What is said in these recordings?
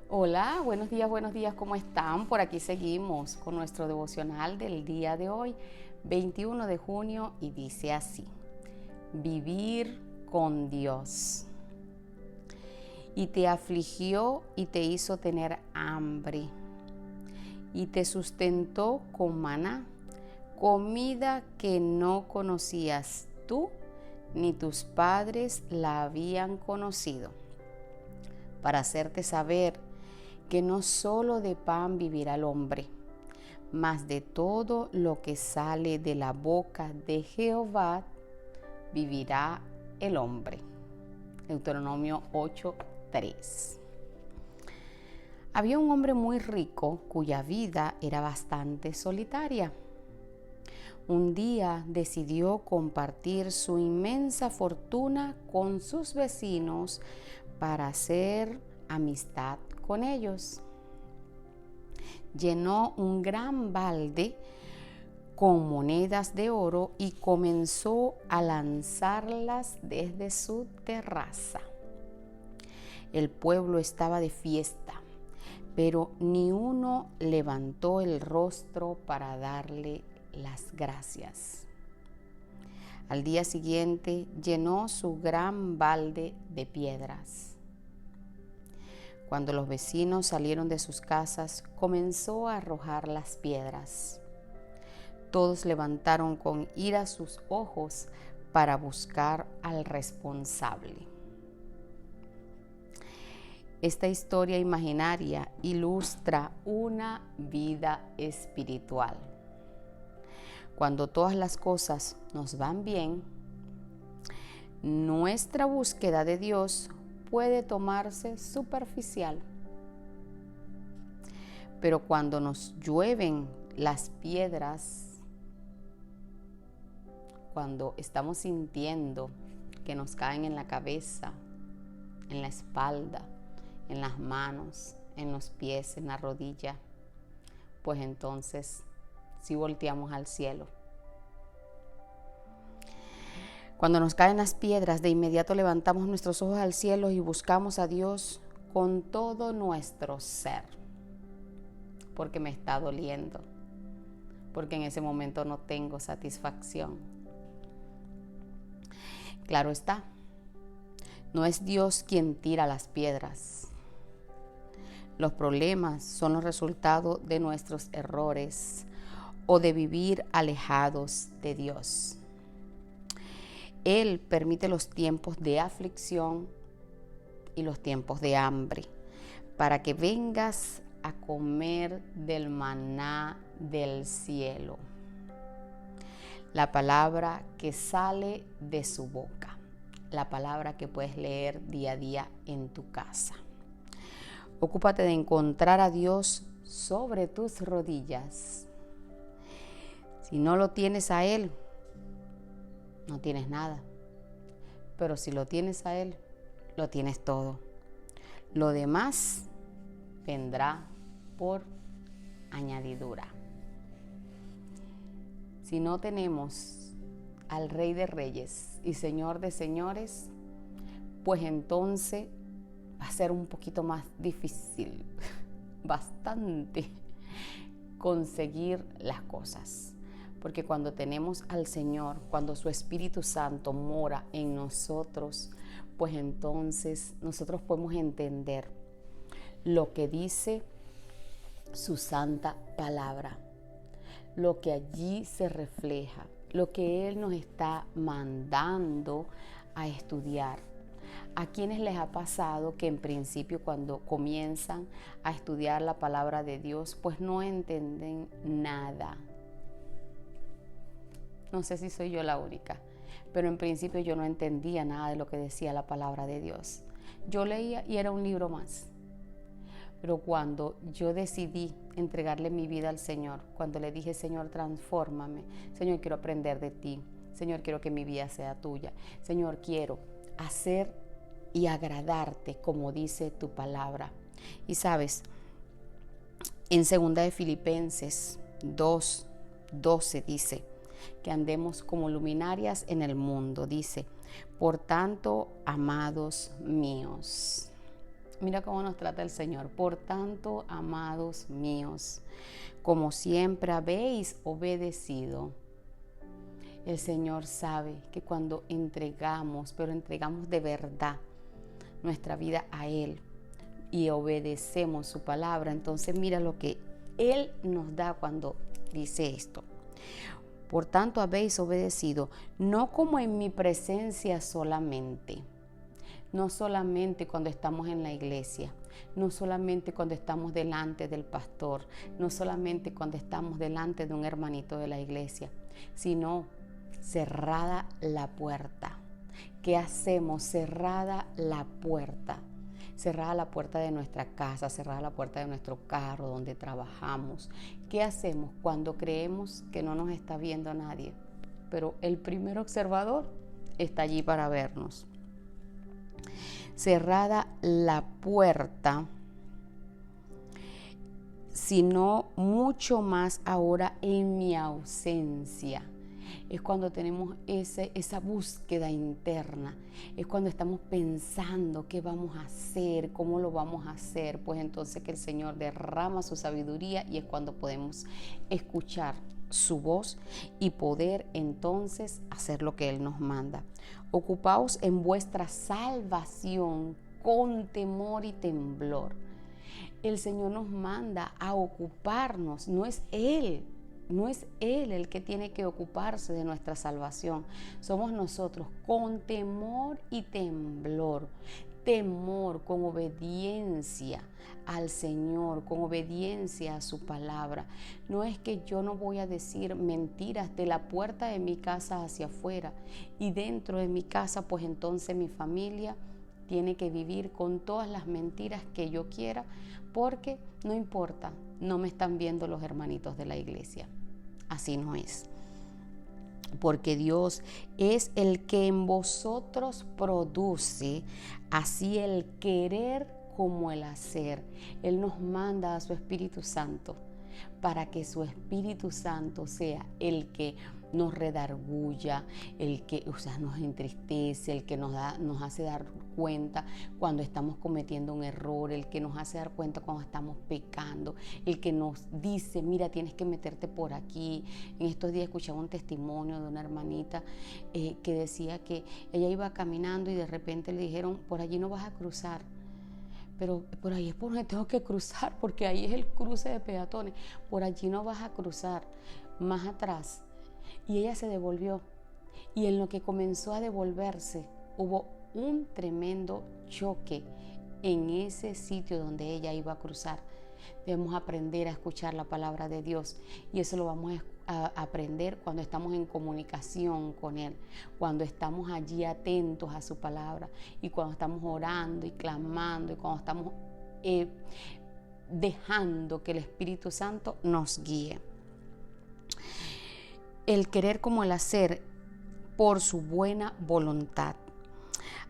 Hola, buenos días, ¿cómo están? Por aquí seguimos con nuestro devocional del día de hoy, 21 de junio, y dice así: vivir con Dios. Y te afligió y te hizo tener hambre, y te sustentó con maná, comida que no conocías tú, ni tus padres la habían conocido, para hacerte saber que no solo de pan vivirá el hombre, mas de todo lo que sale de la boca de Jehová vivirá el hombre. Deuteronomio 8:3. Había un hombre muy rico cuya vida era bastante solitaria. Un día decidió compartir su inmensa fortuna con sus vecinos para hacer amistad con ellos. Llenó un gran balde con monedas de oro y comenzó a lanzarlas desde su terraza. El pueblo estaba de fiesta, pero ni uno levantó el rostro para darle las gracias. Al día siguiente llenó su gran balde de piedras. Cuando los vecinos salieron de sus casas, comenzó a arrojar las piedras. Todos levantaron con ira sus ojos para buscar al responsable. Esta historia imaginaria ilustra una vida espiritual. Cuando todas las cosas nos van bien, nuestra búsqueda de Dios puede tomarse superficial. Pero cuando nos llueven las piedras, cuando estamos sintiendo que nos caen en la cabeza, en la espalda, en las manos, en los pies, en la rodilla, pues entonces sí volteamos al cielo. Cuando nos caen las piedras, de inmediato levantamos nuestros ojos al cielo y buscamos a Dios con todo nuestro ser, porque me está doliendo, porque en ese momento no tengo satisfacción. Claro está, no es Dios quien tira las piedras. Los problemas son los resultados de nuestros errores o de vivir alejados de Dios. Él permite los tiempos de aflicción y los tiempos de hambre para que vengas a comer del maná del cielo, la palabra que sale de su boca, la palabra que puedes leer día a día en tu casa. Ocúpate de encontrar a Dios sobre tus rodillas. Si no lo tienes a Él, no tienes nada. Pero si lo tienes a Él, lo tienes todo. Lo demás vendrá por añadidura. Si no tenemos al Rey de Reyes y Señor de Señores, pues entonces va a ser un poquito más difícil, bastante, conseguir las cosas. Porque cuando tenemos al Señor, cuando su Espíritu Santo mora en nosotros, pues entonces nosotros podemos entender lo que dice su santa palabra, lo que allí se refleja, lo que Él nos está mandando a estudiar. ¿A quienes les ha pasado que en principio cuando comienzan a estudiar la palabra de Dios, pues no entienden nada? No sé si soy yo la única, pero en principio yo no entendía nada de lo que decía la palabra de Dios. Yo leía y era un libro más. Pero cuando yo decidí entregarle mi vida al Señor, cuando le dije, Señor, transfórmame, Señor, quiero aprender de ti, Señor, quiero que mi vida sea tuya, Señor, quiero hacer y agradarte como dice tu palabra. Y sabes, en 2 de Filipenses 2:12 dice que andemos como luminarias en el mundo. Dice, por tanto, amados míos, Mira cómo nos trata el Señor. Por tanto, amados míos, como siempre habéis obedecido. El Señor sabe que cuando entregamos, pero entregamos de verdad nuestra vida a Él y obedecemos su palabra, entonces mira lo que Él nos da cuando dice esto. Por tanto habéis obedecido, no como en mi presencia solamente, no solamente cuando estamos en la iglesia, no solamente cuando estamos delante del pastor, no solamente cuando estamos delante de un hermanito de la iglesia, sino cerrada la puerta. ¿Qué hacemos? Cerrada la puerta. Cerrada la puerta de nuestra casa, cerrada la puerta de nuestro carro, donde trabajamos. ¿Qué hacemos cuando creemos que no nos está viendo nadie? Pero el primer observador está allí para vernos. Cerrada la puerta, sino mucho más ahora en mi ausencia. Es cuando tenemos esa búsqueda interna, es cuando estamos pensando qué vamos a hacer, cómo lo vamos a hacer, pues entonces que el Señor derrama su sabiduría y es cuando podemos escuchar su voz y poder entonces hacer lo que Él nos manda. Ocupaos en vuestra salvación con temor y temblor. El Señor nos manda a ocuparnos, no es Él el que tiene que ocuparse de nuestra salvación. Somos nosotros con temor y temblor. Temor con obediencia al Señor, con obediencia a su palabra. No es que yo no voy a decir mentiras de la puerta de mi casa hacia afuera y dentro de mi casa, pues entonces mi familia tiene que vivir con todas las mentiras que yo quiera, porque no importa, no me están viendo los hermanitos de la iglesia. Así no es. Porque Dios es el que en vosotros produce así el querer como el hacer. Él nos manda a su Espíritu Santo para que su Espíritu Santo sea el que nos redarguya, el que nos entristece, el que nos hace dar cuenta cuando estamos cometiendo un error, el que nos hace dar cuenta cuando estamos pecando, el que nos dice, mira, tienes que meterte por aquí. En estos días escuchaba un testimonio de una hermanita que decía que ella iba caminando y de repente le dijeron, por allí no vas a cruzar. Pero por ahí es por donde tengo que cruzar, porque ahí es el cruce de peatones. Por allí no vas a cruzar, más atrás. Y ella se devolvió. Y en lo que comenzó a devolverse, hubo un tremendo choque en ese sitio donde ella iba a cruzar. Debemos aprender a escuchar la palabra de Dios y eso lo vamos a aprender cuando estamos en comunicación con Él, cuando estamos allí atentos a su palabra y cuando estamos orando y clamando y cuando estamos dejando que el Espíritu Santo nos guíe. El querer como el hacer por su buena voluntad.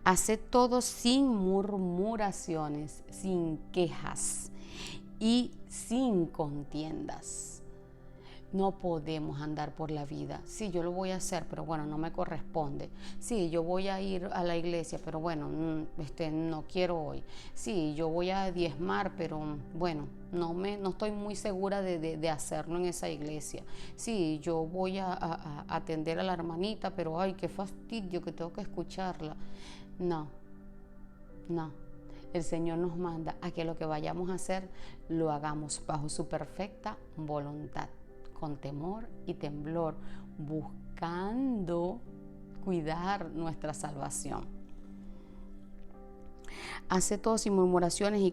Haced todo sin murmuraciones, sin quejas y sin contiendas. No podemos andar por la vida. Sí, yo lo voy a hacer, pero bueno, no me corresponde. Sí, yo voy a ir a la iglesia, pero bueno, no quiero hoy. Sí, yo voy a diezmar, pero bueno, no estoy muy segura de hacerlo en esa iglesia. Sí, yo voy a atender a la hermanita, pero ay, qué fastidio que tengo que escucharla. No. El Señor nos manda a que lo que vayamos a hacer lo hagamos bajo su perfecta voluntad, con temor y temblor, buscando cuidar nuestra salvación. Haced todo sin murmuraciones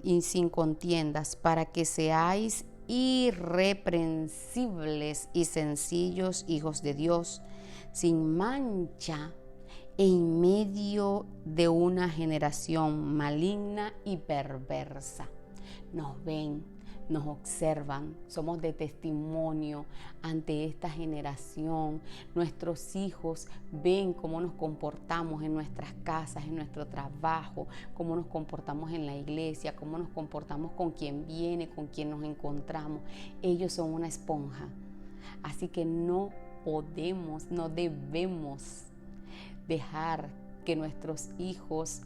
y sin contiendas, para que seáis irreprensibles y sencillos hijos de Dios, sin mancha, en medio de una generación maligna y perversa. Nos ven, nos observan, somos de testimonio ante esta generación. Nuestros hijos ven cómo nos comportamos en nuestras casas, en nuestro trabajo, cómo nos comportamos en la iglesia, cómo nos comportamos con quien viene, con quien nos encontramos. Ellos son una esponja, así que no debemos dejar que nuestros hijos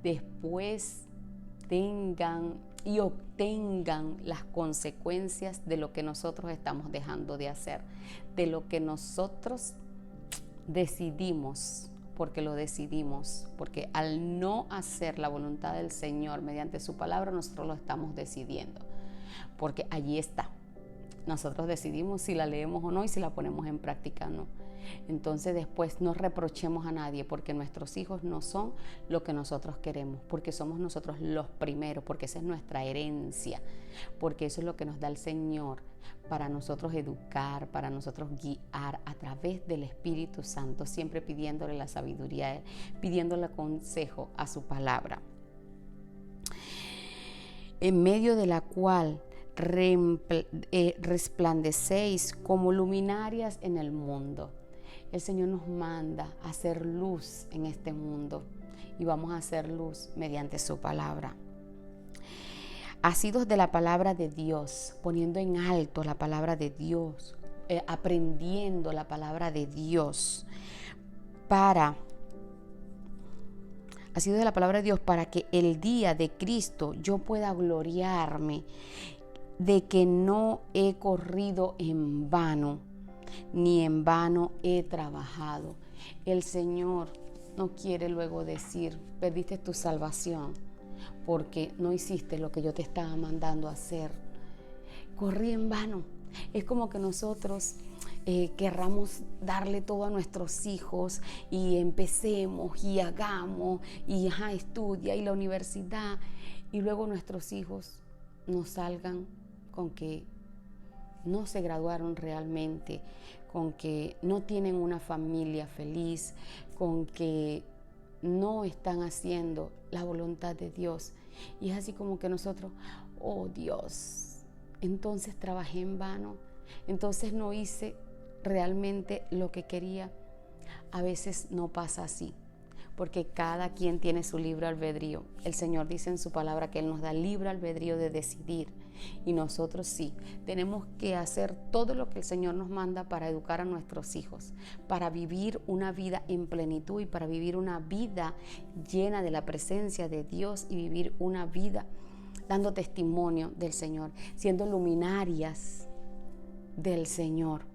después tengan y obtengan las consecuencias de lo que nosotros estamos dejando de hacer, de lo que nosotros decidimos, porque lo decidimos, porque al no hacer la voluntad del Señor mediante su palabra, nosotros lo estamos decidiendo, porque allí está. Nosotros decidimos si la leemos o no y si la ponemos en práctica o no. Entonces después no reprochemos a nadie, porque nuestros hijos no son lo que nosotros queremos, porque somos nosotros los primeros, porque esa es nuestra herencia, porque eso es lo que nos da el Señor para nosotros educar, para nosotros guiar a través del Espíritu Santo, siempre pidiéndole la sabiduría, pidiéndole consejo a su palabra, en medio de la cual resplandecéis como luminarias en el mundo. El Señor nos manda a hacer luz en este mundo y vamos a hacer luz mediante su palabra. Asidos de la palabra de Dios, poniendo en alto la palabra de Dios, aprendiendo la palabra de Dios, asidos de la palabra de Dios para que el día de Cristo yo pueda gloriarme de que no he corrido en vano, ni en vano he trabajado. El Señor no quiere luego decir, perdiste tu salvación porque no hiciste lo que yo te estaba mandando a hacer. Corrí en vano. Es como que nosotros querramos darle todo a nuestros hijos y empecemos y hagamos y estudia y la universidad, y luego nuestros hijos nos salgan con que no se graduaron realmente, con que no tienen una familia feliz, con que no están haciendo la voluntad de Dios. Y es así como que nosotros, oh Dios, entonces trabajé en vano, entonces no hice realmente lo que quería. A veces no pasa así, porque cada quien tiene su libre albedrío. El Señor dice en su palabra que Él nos da libre albedrío de decidir, y nosotros sí, tenemos que hacer todo lo que el Señor nos manda para educar a nuestros hijos, para vivir una vida en plenitud y para vivir una vida llena de la presencia de Dios y vivir una vida dando testimonio del Señor, siendo luminarias del Señor,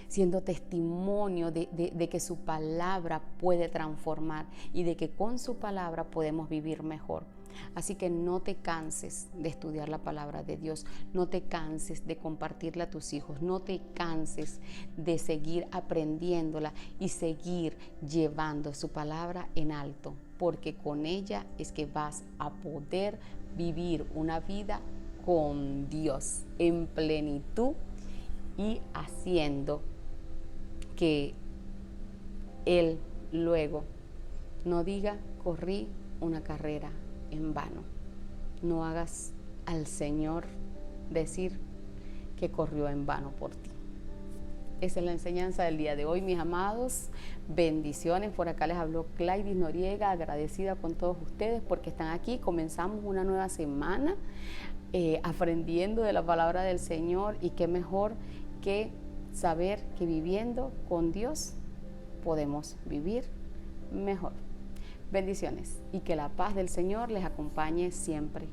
siendo testimonio de que su palabra puede transformar y de que con su palabra podemos vivir mejor. Así que no te canses de estudiar la palabra de Dios, no te canses de compartirla a tus hijos, no te canses de seguir aprendiéndola y seguir llevando su palabra en alto, porque con ella es que vas a poder vivir una vida con Dios en plenitud y haciendo que Él luego no diga corrí una carrera en vano. No hagas al Señor decir que corrió en vano por ti. Esa es la enseñanza del día de hoy, mis amados. Bendiciones. Por acá les habló Claydis Noriega, agradecida con todos ustedes porque están aquí. Comenzamos una nueva semana aprendiendo de la palabra del Señor, y qué mejor que saber que viviendo con Dios podemos vivir mejor. Bendiciones y que la paz del Señor les acompañe siempre.